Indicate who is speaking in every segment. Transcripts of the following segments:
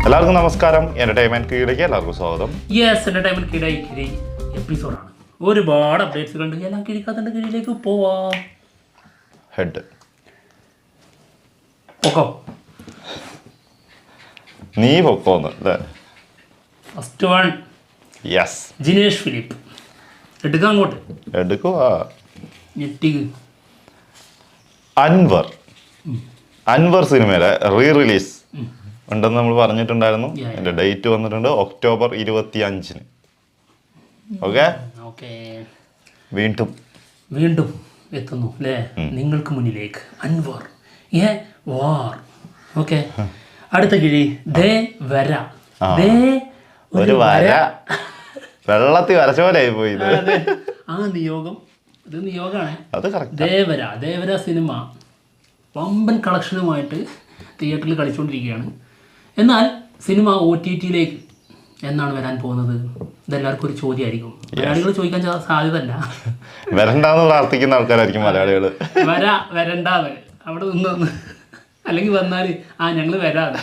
Speaker 1: എല്ലാവർക്കും നമസ്കാരം. എന്റർടൈൻമെന്റ് കീഴിലേക്ക് എല്ലാവർക്കും സ്വാഗതം.
Speaker 2: യെസ്, എന്റർടൈൻമെന്റ് കിഴി എപ്പിസോഡാണ്. ഒരുപാട് അപ്ഡേറ്റ്സ് കണ്ട് എല്ലാം കിഴിക്കാത്തന്റെ കീഴിലേക്ക് പോവാം.
Speaker 1: ഹെഡ്
Speaker 2: പൊക്കോ,
Speaker 1: നീ പൊക്കോന്ന് അല്ലേ?
Speaker 2: First one
Speaker 1: yes,
Speaker 2: Jinesh Philip. എടുക്കാം അങ്ങോട്ട്,
Speaker 1: എടുക്കുവാ.
Speaker 2: ഞെട്ടിക്ക്.
Speaker 1: അൻവർ സിനിമയുടെ റിലീസ് ഉണ്ടെന്ന് നമ്മൾ പറഞ്ഞിട്ടുണ്ടായിരുന്നു. എൻ്റെ ഡേറ്റ് വന്നിട്ടുണ്ട് ഒക്ടോബർ 25.
Speaker 2: ഓക്കെ,
Speaker 1: വീണ്ടും
Speaker 2: എത്തുന്നു അല്ലേ നിങ്ങൾക്ക് മുന്നിലേക്ക് അൻവർ വാർ. ഓക്കെ, അടുത്ത കിഴി ദേ വര.
Speaker 1: ഒരു വര വെള്ളത്തിൽ വരച്ച പോലെ ആയി പോയി.
Speaker 2: ആ നിയോഗം, ഇത് നിയോഗമാണ്.
Speaker 1: അത്
Speaker 2: ദേവര സിനിമ വമ്പൻ കളക്ഷനുമായിട്ട് തിയേറ്ററിൽ കളിച്ചുകൊണ്ടിരിക്കുകയാണ്. എന്നാൽ സിനിമ OTT-ലേക്ക് എന്നാണ് വരാൻ പോകുന്നത്? ഇതെല്ലാവർക്കും ഒരു ചോദ്യമായിരിക്കും. മലയാളികൾ ചോദിക്കാൻ സാധ്യത അല്ല.
Speaker 1: വരണ്ടാന്ന് പ്രാർത്ഥിക്കുന്ന ആൾക്കാരായിരിക്കും മലയാളികൾ.
Speaker 2: വരണ്ടാന്ന് അവിടെ നിന്ന്, അല്ലെങ്കിൽ വന്നാൽ ഞങ്ങൾ വരാതെ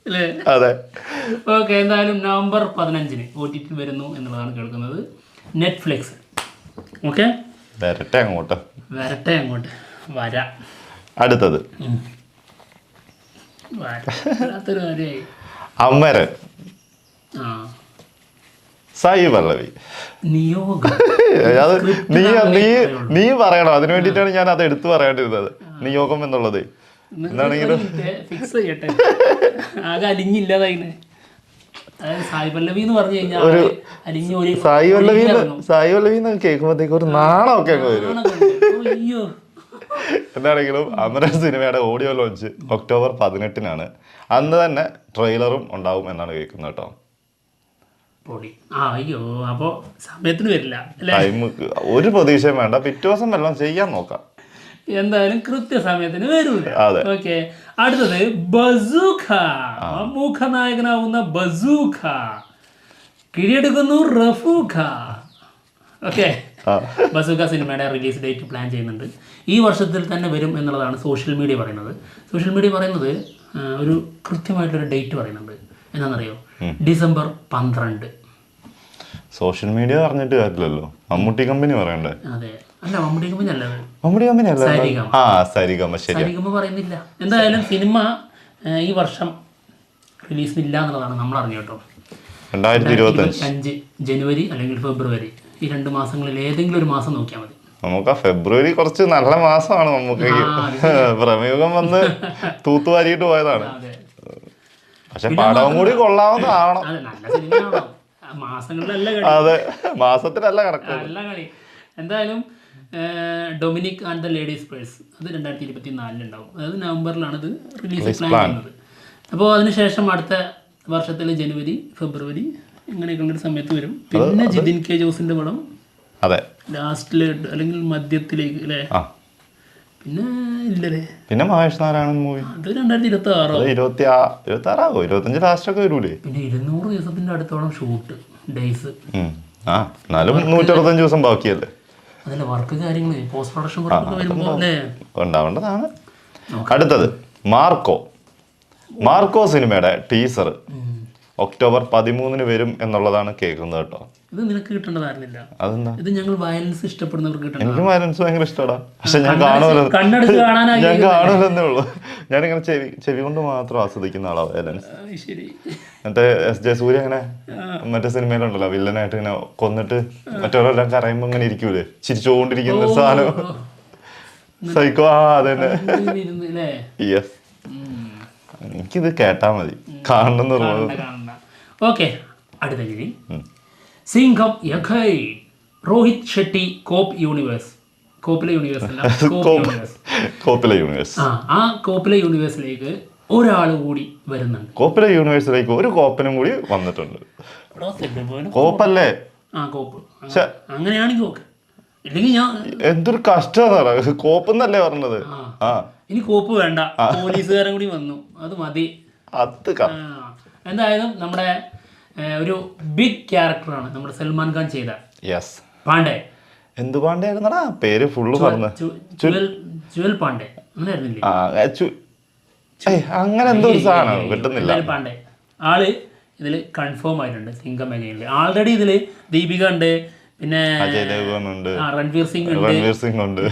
Speaker 2: അല്ലേ?
Speaker 1: അതെ.
Speaker 2: ഓക്കെ, എന്തായാലും നവംബർ 15 OTT വരുന്നു എന്നുള്ളതാണ് കേൾക്കുന്നത്. നെറ്റ്ഫ്ലിക്സ്. ഓക്കെ,
Speaker 1: വരട്ടെ അങ്ങോട്ട്.
Speaker 2: വര.
Speaker 1: അടുത്തത്
Speaker 2: വരാത്തൊരു കാര്യമായി.
Speaker 1: അമരൻ, സായി പല്ലവി.
Speaker 2: നിയോഗം.
Speaker 1: അത് നീ പറയണം. അതിനു വേണ്ടിയിട്ടാണ് ഞാൻ അത് എടുത്തു പറയേണ്ടിരുന്നത്. നിയോഗം എന്നുള്ളത് എന്താണെങ്കിലും
Speaker 2: ഫിക്സ് ചെയ്യട്ടെ. ആകെ അലിഞ്ഞില്ലാതായിന്. അതായത് സായി പല്ലവി എന്ന് പറഞ്ഞു കഴിഞ്ഞാൽ
Speaker 1: സായി പല്ലവി കേൾക്കുമ്പോഴത്തേക്ക് ഒരു നാണമൊക്കെ വരും.
Speaker 2: അയ്യോ.
Speaker 1: എന്താണെങ്കിലും അമരൻ സിനിമയുടെ ഓഡിയോ ലോഞ്ച് ഒക്ടോബർ 18 അന്ന് തന്നെ ട്രെയിലറും ഉണ്ടാവും എന്നാണ് കേൾക്കുന്നത് കേട്ടോ.
Speaker 2: അയ്യോ, അപ്പൊ സമയത്തിന് വരില്ല.
Speaker 1: ഒരു പ്രതീക്ഷയും വേണ്ട, പിറ്റേ ദിവസം എല്ലാം ചെയ്യാൻ നോക്കാം.
Speaker 2: എന്തായാലും കൃത്യസമയത്തിന് വരൂല. ഓക്കെ, അടുത്തത് ബസൂഖ. മമ്മൂഖ നായകനാവുന്ന ബസൂഖ കിഴിയെടുക്കുന്നു റഫൂഖ. ഓക്കെ, ബസൂഖ സിനിമയുടെ റിലീസ് ഡേറ്റ് പ്ലാൻ ചെയ്യുന്നുണ്ട്. ഈ വർഷത്തിൽ തന്നെ വരും എന്നുള്ളതാണ് സോഷ്യൽ മീഡിയ പറയുന്നത്. ഒരു കൃത്യമായിട്ടൊരു ഡേറ്റ് പറയുന്നുണ്ട്. എന്താണെന്നറിയോ? ഡിസംബർ 12.
Speaker 1: സോഷ്യൽ മീഡിയ പറഞ്ഞിട്ട് കാര്യമില്ലല്ലോ, മമ്മൂട്ടി കമ്പനി പറയണ്ടേ?
Speaker 2: അതെ, അല്ല മമ്മൂട്ടി കമ്പനി അല്ല, സരിഗമ പറയുന്നില്ല. എന്തായാലും സിനിമ ഈ വർഷം റിലീസിനില്ല എന്നുള്ളതാണ് നമ്മൾ അറിഞ്ഞു കേട്ടോ.
Speaker 1: 2025
Speaker 2: ജനുവരി അല്ലെങ്കിൽ ഫെബ്രുവരി, ഈ 2 മാസങ്ങളിൽ ഏതെങ്കിലും ഒരു മാസം നോക്കിയാൽ മതി.
Speaker 1: നമുക്ക് ഫെബ്രുവരി കുറച്ച് നല്ല മാസമാണ്. നമുക്ക് പ്രമേഹം വന്ന് തൂത്തുവാരിയിട്ട് പോയതാണ്. പക്ഷെ പടവും കൂടി കൊള്ളാവുന്നതാവണം. അതെ, മാസത്തിലല്ല കണക്ക്.
Speaker 2: എന്തായാലും Dominic and the ladies purse അത് 2024 ഉണ്ടാവും. അതായത് നവംബറിലാണ് ഇത് റിലീസ് പ്ലാൻ ചെയ്യുന്നത്. അപ്പോൾ അതിനുശേഷം അടുത്ത വർഷത്തിൽ ജനുവരി ഫെബ്രുവരി ഇങ്ങനെയൊക്കെയുള്ളൊരു സമയത്ത് വരും. പിന്നെ ജിതിൻ കെ ജോസിന്റെ പടം ലാസ്റ്റില് അല്ലെങ്കിൽ മധ്യത്തിലേക്ക് അല്ലേ? പിന്നെ ഇല്ലല്ലേ,
Speaker 1: പിന്നെ മഹേഷ് നാരായണൻ മൂവി
Speaker 2: അത് 2026
Speaker 1: 25 ലാസ്റ്റ് ഒക്കെ വരൂലേ?
Speaker 2: പിന്നെ 200 ദിവസത്തിന്റെ അടുത്തോളം ഷൂട്ട് ഡേയ്സ്.
Speaker 1: എന്നാലും 165 ദിവസം ബാക്കിയല്ലേ?
Speaker 2: അതല്ല, വർക്ക് കാര്യങ്ങള് പോസ്റ്റ് പ്രൊഡക്ഷൻ വരുമ്പോ
Speaker 1: ഉണ്ടാവേണ്ടതാണ്. അടുത്തത് മാർക്കോ സിനിമയുടെ ടീസർ ഒക്ടോബർ 13 വരും എന്നുള്ളതാണ് കേൾക്കുന്നത് കേട്ടോ.
Speaker 2: ഇത് നിനക്ക് കിട്ടേണ്ടതായിരുന്നില്ല.
Speaker 1: അതെന്താ?
Speaker 2: ഇത് ഞങ്ങൾ വയലൻസ് ഇഷ്ടപ്പെടുന്നവർക്ക് കിട്ടണം.
Speaker 1: എനിക്ക് വയലൻസ് ഭയങ്കര ഇഷ്ടമാണ്. പക്ഷെ ഞാൻ കാണുമല്ലേ ഉള്ളൂ. ഞാനിങ്ങനെ ചെവി കൊണ്ട് മാത്രം ആസ്വദിക്കുന്ന ആളാ വയലൻസ്. മറ്റേ SJ സൂര്യ അങ്ങനെ മറ്റേ സിനിമയിലുണ്ടല്ലോ, വില്ലനായിട്ട് ഇങ്ങനെ കൊന്നിട്ട് മറ്റോരെല്ലാം കരയുമ്പോ ഇങ്ങനെ ഇരിക്കൂലേ, ചിരിച്ചുകൊണ്ടിരിക്കുന്ന സാധനം. സൈക്കോ. അതന്നെ. യെസ്, എനിക്കിത് കേട്ടാ മതി, കാണണം.
Speaker 2: ഓക്കെ, അടുത്ത കിഴി സിംഘം യഖൈ. രോഹിത് ഷെട്ടി കോപ്പിലെ യൂണിവേഴ്സ്. ആ കോപ്പിലെ യൂണിവേഴ്സിലേക്ക് ഒരാൾ കൂടി വരുന്നുണ്ട്.
Speaker 1: കോപ്പിലെ യൂണിവേഴ്സിലേക്ക് ഒരു കോപ്പനും കൂടി വന്നിട്ടുണ്ട്. കോപ്പല്ലേ?
Speaker 2: കോപ്പ്. അങ്ങനെയാണെങ്കിൽ ഓക്കെ. ഇല്ലെങ്കിൽ ഞാൻ
Speaker 1: എന്തൊരു കഷ്ടമാണ്. കോപ്പെന്നല്ലേ പറഞ്ഞത്?
Speaker 2: ഇനി കോപ്പ് വേണ്ട, പോലീസുകാരൻ കൂടി വന്നു, അത് മതി. എന്തായാലും നമ്മുടെ ഒരു ബിഗ് ക്യാരക്ടറാണ് നമ്മുടെ സൽമാൻ ഖാൻ ചെയ്ത പാണ്ഡെ.
Speaker 1: എന്ത് പാണ്ഡെ ആയിരുന്നടാ പേര്? ഫുള്ള് പറഞ്ഞു.
Speaker 2: ജുവൽ പാണ്ഡെ അങ്ങനെ ആയിരുന്നില്ലേ?
Speaker 1: അങ്ങനെ എന്തോ ഒരു സാധനം കിട്ടുന്നില്ല.
Speaker 2: പാണ്ഡെ ആള് ഇതിൽ കൺഫേം ആയിട്ടുണ്ട് സിംഗം അഗൈനിൽ. ആൾറെഡി ഇതിൽ ദീപിക ഉണ്ട്, പിന്നെ
Speaker 1: അജയ് ദേവ്ഗൺ ഉണ്ട്,
Speaker 2: രൺവീർ സിംഗ് ഉണ്ട്,
Speaker 1: രൺവീർ സിംഗ് ഉണ്ട്.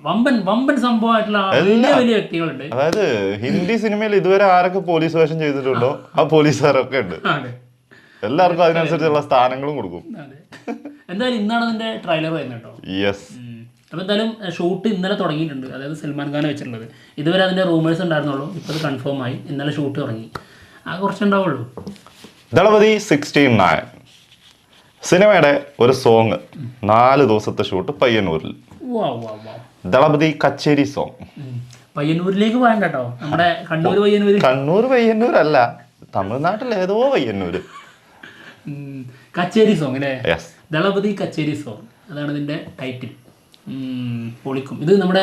Speaker 2: വമ്പൻ സംഭവമായിട്ടുള്ള വലിയ വലിയ വ്യക്തികളുണ്ട്.
Speaker 1: അതായത് ഹിന്ദി സിനിമയിൽ ഇതുവരെ ആരൊക്കെ പോലീസ് വേഷം ചെയ്തിട്ടുണ്ടോ ആ പോലീസുകാരൊക്കെ ഉണ്ട്. എല്ലാവർക്കും അതിനനുസരിച്ചുള്ള സ്ഥാനങ്ങളും കൊടുക്കും.
Speaker 2: എന്തായാലും ഇന്നാണ് അതിന്റെ ട്രെയിലർ വരുന്നത് കേട്ടോ.
Speaker 1: യെസ്.
Speaker 2: അപ്പോൾ എന്തായാലും ഷൂട്ട് ഇന്നലെ തുടങ്ങിയിട്ടുണ്ട്. അതായത് സൽമാൻ ഖാനെ വെച്ചിട്ടുള്ളത്. ഇതുവരെ അതിന്റെ റൂമേഴ്സ് ഉണ്ടായിരുന്നുള്ളൂ, ഇപ്പോൾ അത് കൺഫേം ആയി. ഇന്നലെ ഷൂട്ട് തുടങ്ങി. ആ കുറച്ചുണ്ടാവുള്ളൂ.
Speaker 1: ദളപതി 69 സിനിമയുടെ ഒരു സോങ് 4 ദിവസത്തെ ഷൂട്ട് പയ്യന്നൂരിൽ. ദളപതി കച്ചേരി സോങ്.
Speaker 2: പയ്യന്നൂരിലേക്ക് പോകണ്ട കേട്ടോ, നമ്മുടെ കണ്ണൂർ
Speaker 1: പയ്യന്നൂരല്ല, തമിഴ്നാട്ടിൽ ഏതോ പയ്യന്നൂര്.
Speaker 2: കച്ചേരി സോങ് അല്ലേ? ദളപതി കച്ചേരി സോങ്, അതാണ് ഇതിന്റെ ടൈറ്റിൽ. പൊളിക്കും. ഇത് നമ്മുടെ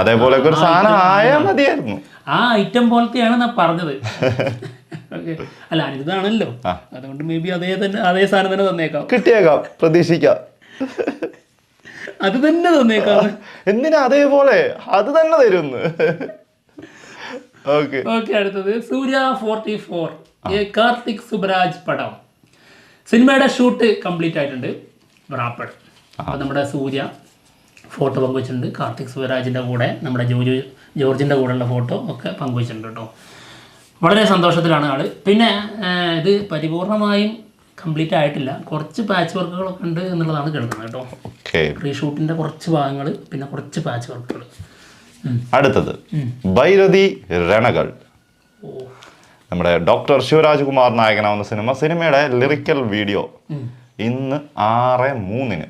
Speaker 1: അതേപോലെ ഒരു സാധനം ആയാൽ മതിയായിരുന്നു.
Speaker 2: ആ ഐറ്റം പോലത്തെയാണ് ഞാൻ പറഞ്ഞത്. അല്ല അനിരുദ്ധാണല്ലോ, അതുകൊണ്ട് മേ ബി അതേ സാധനം തന്നെ തന്നേക്കാം,
Speaker 1: കിട്ടിയേക്കാം, പ്രതീക്ഷിക്കാം.
Speaker 2: അത് തന്നെ തന്നേക്കാം.
Speaker 1: എന്തിനാ അതേപോലെ അത് തന്നെ തരുന്നു.
Speaker 2: ഓക്കെ, അടുത്തത് സൂര്യ 44 കാർത്തിക് സുബരാജ് പടം. സിനിമയുടെ ഷൂട്ട് കംപ്ലീറ്റ് ആയിട്ടുണ്ട്, റാപ്പഡ്. അപ്പോൾ നമ്മുടെ സൂര്യ ഫോട്ടോ പങ്കുവച്ചിട്ടുണ്ട്, കാർത്തിക് സുബരാജിൻ്റെ കൂടെ നമ്മുടെ ജോർജിൻ്റെ കൂടെയുള്ള ഫോട്ടോ ഒക്കെ പങ്കുവച്ചിട്ടുണ്ട് കേട്ടോ. വളരെ സന്തോഷത്തിലാണ് ആള്. പിന്നെ ഇത് പരിപൂർണമായും കംപ്ലീറ്റ് ആയിട്ടില്ല, കുറച്ച് പാച്ച് വർക്കുകളൊക്കെ ഉണ്ട് എന്നുള്ളതാണ് കേൾക്കുന്നത് കേട്ടോ. റീഷൂട്ടിൻ്റെ കുറച്ച് ഭാഗങ്ങൾ, പിന്നെ കുറച്ച് പാച്ച് വർക്കുകൾ.
Speaker 1: അടുത്തത് ഭൈരതി രണകൾ. നമ്മുടെ ഡോക്ടർ ശിവരാജ് കുമാർ നായകനാവുന്ന സിനിമയുടെ ലിറിക്കൽ വീഡിയോ ഇന്ന് 6/3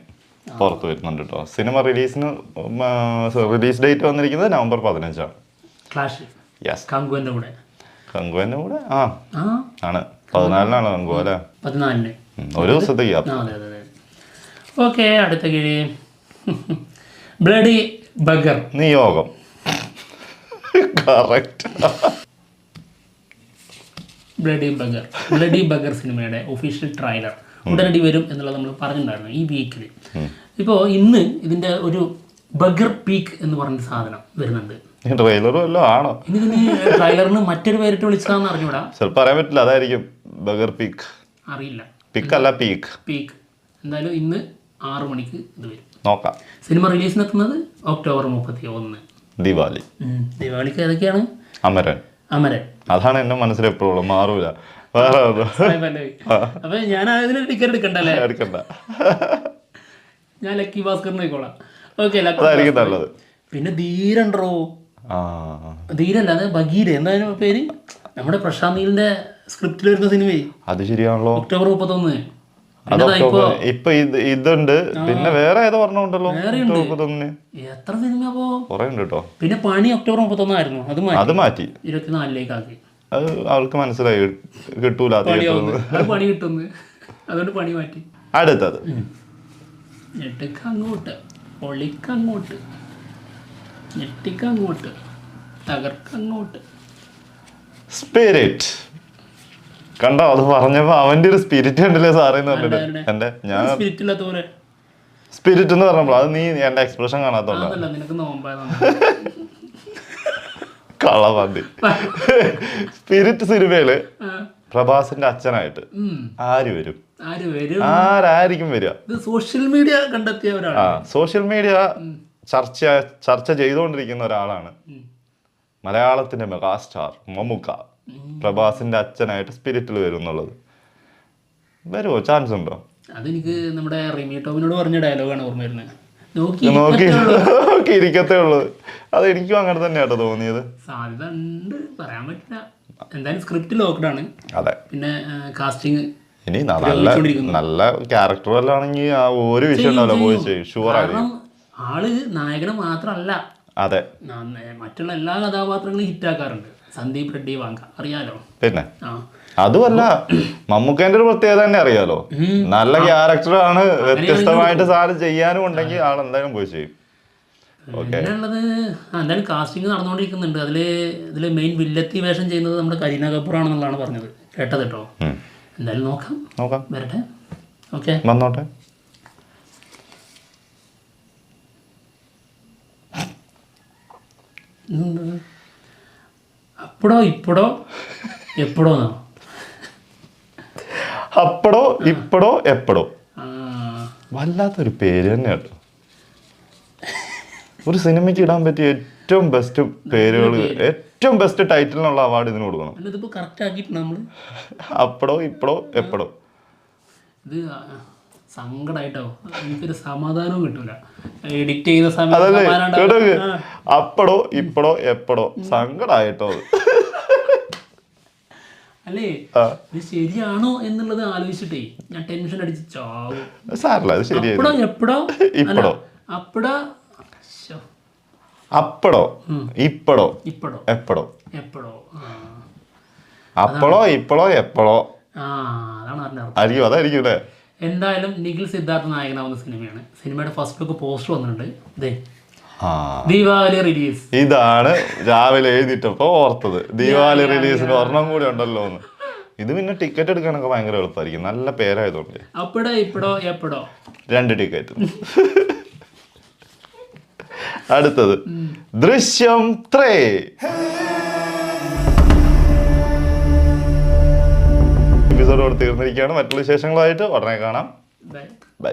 Speaker 1: പുറത്ത് വരുന്നുണ്ട് കേട്ടോ. സിനിമ റിലീസ് ഡേറ്റ് വന്നിരിക്കുന്നത് നവംബർ 15 കങ്കുവിന്റെ കൂടെ ആണ്. 14 കങ്കു അല്ലേ?
Speaker 2: 14
Speaker 1: ഒരു ദിവസത്തേക്ക്.
Speaker 2: ഓക്കെ, അടുത്ത കിഴി ബ്ലഡി ബഗർ
Speaker 1: നിയോഗം. കറക്റ്റ്.
Speaker 2: ബ്ലഡി ബഗർ സിനിമയുടെ ഒഫീഷ്യൽ ട്രെയിലർ ഉടനടി വരും എന്നുള്ളത് നമ്മൾ പറഞ്ഞിട്ടുണ്ടായിരുന്നു ഈ വീക്കിൽ. ഇപ്പോൾ ഇന്ന് ഇതിന്റെ ഒരു ബഗർ പീക്ക് എന്ന് പറഞ്ഞ സാധനം വരുന്നുണ്ട്.
Speaker 1: ആണോ
Speaker 2: ഇനി ട്രെയിലറിന് മറ്റൊരു പേരിട്ട് വിളിച്ചതാന്ന് അറിഞ്ഞൂടാ,
Speaker 1: ചിലപ്പോൾ അറിയാൻ പറ്റില്ല. അതായിരിക്കും ബഗർ പീക്ക്,
Speaker 2: അറിയില്ല.
Speaker 1: പീക്ക് അല്ല, പീക്ക്.
Speaker 2: എന്തായാലും ഇന്ന് 6 മണിക്ക് ഇത് വരും.
Speaker 1: നോക്കാം.
Speaker 2: സിനിമ റിലീസിനെത്തുന്നത് ഒക്ടോബർ 31
Speaker 1: ദിവാലി.
Speaker 2: ദിവാലിക്ക് ഏതൊക്കെയാണ്?
Speaker 1: അമരൻ. അതാണ് എന്റെ മനസ്സിൽ എപ്പോഴും മാറൂല.
Speaker 2: അപ്പൊ ഞാൻ അതിന് ടിക്കറ്റ് എടുക്കണ്ടല്ലേ?
Speaker 1: എടുക്കണ്ട,
Speaker 2: ഞാൻ ലക്കി ഭാസ്കറിന് പോയിക്കോളാം. ഓക്കെ,
Speaker 1: നല്ലത്.
Speaker 2: പിന്നെ ധീരണ്ടോ? ധീരല്ല, അത് ബഗീര, എന്തായാലും പേര്. നമ്മുടെ പ്രശാന്ത് നീലിന്റെ സ്ക്രിപ്റ്റിൽ വരുന്ന സിനിമ. അത് ശരിയാണല്ലോ, ഒക്ടോബർ 31.
Speaker 1: ഇപ്പൊ ഇതുണ്ട്, പിന്നെ വേറെ ഏതോ പറഞ്ഞുണ്ടല്ലോ.
Speaker 2: എത്ര സിനിമ
Speaker 1: കുറെ ഉണ്ട് കേട്ടോ.
Speaker 2: പിന്നെ പണി ഒക്ടോബർ 31 ആയിരുന്നു,
Speaker 1: അത് മാറ്റി
Speaker 2: 24 ആക്കി.
Speaker 1: അത് അവർക്ക് മനസ്സിലായി, കിട്ടൂല,
Speaker 2: പണി കിട്ടുന്നു, അതുകൊണ്ട് പണി മാറ്റി.
Speaker 1: അടുത്തത്
Speaker 2: ഞെട്ടിക്കങ്ങോട്ട്, പൊളിക്കങ്ങോട്ട്, ഞെട്ടിക്കങ്ങോട്ട്, തകർക്കങ്ങോട്ട്.
Speaker 1: സ്പിരിറ്റ് കണ്ടോ? അത് പറഞ്ഞപ്പോ അവന്റെ ഒരു സ്പിരിറ്റ് ഉണ്ടല്ലേ സാറേ എന്ന് പറഞ്ഞിട്ട്. എന്റെ ഞാൻ സ്പിരിറ്റ് എന്ന് പറഞ്ഞപ്പോൾ അത് നീ എന്റെ എക്സ്പ്രഷൻ കാണാത്തോളൂ. കളവണ്ടി. സ്പിരിറ്റ് സിനിമയില് പ്രഭാസിന്റെ അച്ഛനായിട്ട് ആര് വരും? ആരായിരിക്കും വരിക?
Speaker 2: സോഷ്യൽ മീഡിയ കണ്ടെത്തിയവരാണ്.
Speaker 1: സോഷ്യൽ മീഡിയ ചർച്ച ചെയ്തുകൊണ്ടിരിക്കുന്ന ഒരാളാണ്. മലയാളത്തിന്റെ മെഗാസ്റ്റാർ മമ്മൂക്ക പ്രഭാസിന്റെ അച്ഛനായിട്ട് സ്പിരിറ്റിൽ വരും എന്നുള്ളത്. വരുമോ? ചാൻസ് ഉണ്ടോ?
Speaker 2: അതെനിക്ക് നമ്മുടെ റിമി ടോമിനോട് പറഞ്ഞ ഡയലോഗാണ് ഓർമ്മ വരുന്നത്.
Speaker 1: നോക്കി ഇരിക്കത്തേ ഉള്ളൂ. അത് എനിക്കും അങ്ങനെ തന്നെയാട്ടോ തോന്നിയത്.
Speaker 2: സാധ്യത ഉണ്ട്, പറയാൻ പറ്റില്ല. എന്തായാലും സ്ക്രിപ്റ്റ് ലോക്ക്ഡാണ്.
Speaker 1: അതെ.
Speaker 2: പിന്നെ കാസ്റ്റിംഗ്
Speaker 1: ഇനി നല്ല ക്യാരക്ടർ എല്ലാം ആണെങ്കിൽ ആ ഒരു വിഷയം ഉണ്ടാവില്ല, പോയി ചെയ്യും. ഷുവർ ആയിരിക്കും.
Speaker 2: ആള് നായകനെ മാത്രല്ല,
Speaker 1: അതെ,
Speaker 2: മറ്റുള്ള എല്ലാ കഥാപാത്രങ്ങളും ഹിറ്റാക്കാറുണ്ട്. സന്ദീപ് റെഡ്ഡി വാങ്ക അറിയാലോ.
Speaker 1: പിന്നെ അതുമല്ല, മമ്മൂക്കേന്റെ ഒരു പ്രത്യേകത തന്നെ അറിയാലോ. നല്ല ക്യാരക്ടറാണ്, വ്യത്യസ്തമായിട്ട് സാധനം ചെയ്യാനും ഉണ്ടെങ്കിൽ ആൾ എന്തായാലും പോയി ചെയ്യും.
Speaker 2: പിന്നെയുള്ളത് എന്തായാലും കാസ്റ്റിംഗ് നടന്നുകൊണ്ടിരിക്കുന്നുണ്ട്. ഇതില് മെയിൻ വില്ലത്തി വേഷം ചെയ്യുന്നത് നമ്മുടെ കരീന കപൂർ ആണെന്നുള്ളതാണ് പറഞ്ഞത്, കേട്ടത് കേട്ടോ. എന്തായാലും നോക്കാം, വരട്ടെ. ഓക്കെ,
Speaker 1: വന്നോട്ടെ.
Speaker 2: അപ്പോഴോ ഇപ്പോഴോ എപ്പോഴോന്നോ?
Speaker 1: അപ്പടോ ഇപ്പടോ എപ്പടോ.
Speaker 2: ആ,
Speaker 1: വല്ലാത്തൊരു പേര് തന്നെ കേട്ടോ. ഒരു സിനിമയ്ക്ക് ഇടാൻ പറ്റിയ ഏറ്റവും ബെസ്റ്റ് പേരുകൾ, ഏറ്റവും ബെസ്റ്റ് ടൈറ്റിലിനുള്ള അവാർഡ് ഇതിന് കൊടുക്കണം.
Speaker 2: അല്ല ഇതിപ്പോൾ കറക്റ്റ് ആക്കിയിട്ടുണ്ട് നമ്മൾ.
Speaker 1: അപ്പടോ ഇപ്പടോ എപ്പടോ.
Speaker 2: ഇത് സങ്കടമായിട്ടോ, എനിക്കൊരു സമാധാനവും കിട്ടൂല. എഡിറ്റ് ചെയ്ത സമയത്ത്
Speaker 1: അതല്ലേ
Speaker 2: സമാധാനം
Speaker 1: കേട്ടോ,
Speaker 2: ഉണ്ടാവില്ല.
Speaker 1: അപ്പടോ ഇപ്പടോ എപ്പടോ. സങ്കടായിട്ടോ അത്.
Speaker 2: അല്ലേ, ഇത് ശരിയാണോ എന്നുള്ളത് ആലോചിച്ചിട്ടേ ഞാൻ ടെൻഷൻ അടിച്ച് ചാവും.
Speaker 1: സാരല്ല, അത് ശരിയായി.
Speaker 2: അപ്പടോ എപ്പടോ
Speaker 1: ഇപ്പടോ
Speaker 2: അപ്പടോ
Speaker 1: അപ്പടോ ഇപ്പടോ
Speaker 2: ഇപ്പടോ
Speaker 1: എപ്പടോ.
Speaker 2: എപ്പടോ.
Speaker 1: അപ്പളോ ഇപ്പളോ എപ്പളോ
Speaker 2: ആ, അതാണ് പറഞ്ഞത്.
Speaker 1: ആയിരിക്കും, അതായിരിക്കും അല്ലേ.
Speaker 2: എന്തായാലും നിഖിൽ സിദ്ധാർത്ഥ നായകനാവുന്ന സിനിമയാണ്. സിനിമയുടെ ഫസ്റ്റ് ലുക്ക് പോസ്റ്റർ വന്നിട്ടുണ്ട്. ഇതേ
Speaker 1: ആ,
Speaker 2: ദീപാവലി റിലീസ്.
Speaker 1: ഇതാണ് രാവിലെ എഴുതിട്ടപ്പോ ഓർത്തത്, ദീപാവലി റിലീസിന് ഒരെണ്ണം കൂടി ഉണ്ടല്ലോ എന്ന്. ഇത് പിന്നെ ടിക്കറ്റ് എടുക്കാനൊക്കെ ഭയങ്കര എളുപ്പമായിരിക്കും, നല്ല പേരായതുകൊണ്ട്.
Speaker 2: അപ്പടോ ഇപ്പടോ എപ്പടോ
Speaker 1: 2 ടിക്കറ്റ്. അടുത്തത് ദൃശ്യം 3. എപ്പിസോഡ് തീർന്നിരിക്കുകയാണ്. മറ്റുള്ള വിശേഷങ്ങളായിട്ട് ഉടനെ കാണാം.
Speaker 2: ബൈ.
Speaker 1: ബൈ.